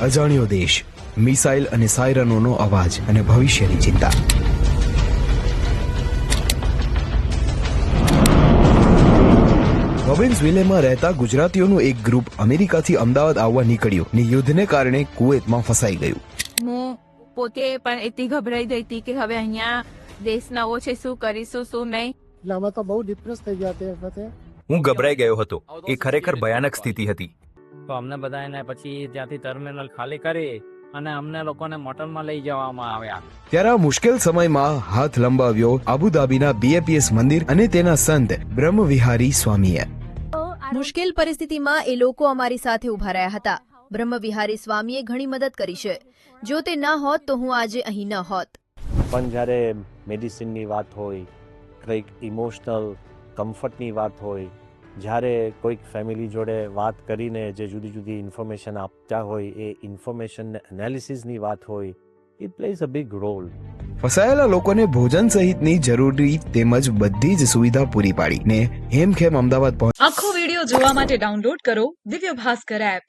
અજાણ્યો દેશ, મિસાઇલ અને સાયરનોનો અવાજ અને ભવિષ્યની ચિંતા. રોબિન્સવિલેમાં રહેતા ગુજરાતીઓનું એક ગ્રુપ અમેરિકાથી અમદાવાદ આવવા નીકળ્યું ને યુદ્ધને કારણે કુવેતમાં ફસાઈ ગયું. હું પોતે પણ એટલી ગભરાઈ ગઈ હતી કે હવે અહીંયા દેશ નવો છે, શું કરીશું શું નહીં. એટલે અમે તો બહુ ડિપ્રેસ થઈ ગયા તે વખતે. હું ગભરાઈ ગયો હતો. એ ખરેખર ભયાનક સ્થિતિ હતી. તો અમને બધાને પછી ત્યાંથી ટર્મિનલ ખાલી કરી અને અમને લોકોને મોટલમાં લઈ જવામાં આવ્યા. ત્યારે આ મુશ્કેલ સમયમાં હાથ લંબાવ્યો આબુધાબીના BAPS મંદિર અને તેના સંત બ્રહ્મવિહારી સ્વામીએ. મુશ્કેલ પરિસ્થિતિમાં એ લોકો અમારી સાથે ઉભા રહ્યા હતા. બ્રહ્મવિહારી સ્વામીએ ઘણી મદદ કરી છે. જો તે ન હોત તો હું આજે અહીં ન હોત. પણ જ્યારે મેડિસિનની વાત હોય, કંઈક ઇમોશનલ કમ્ફર્ટની વાત હોય, જ્યારે કોઈક ફેમિલી જોડે વાત કરીને જે જુદી જુદી ઇન્ફોર્મેશન આપતા હોય, એ ઇન્ફોર્મેશન એનાલિસિસની વાત હોય, it plays a big role. ફસાયેલા લોકોને ભોજન સહિતની જરૂરી તેમજ બધી જ સુવિધા પૂરી પાડી ને હેમખેમ અમદાવાદ પહોંચ. આખો વિડિયો જોવા માટે ડાઉનલોડ કરો દિવ્ય ભાસ્કર એપ.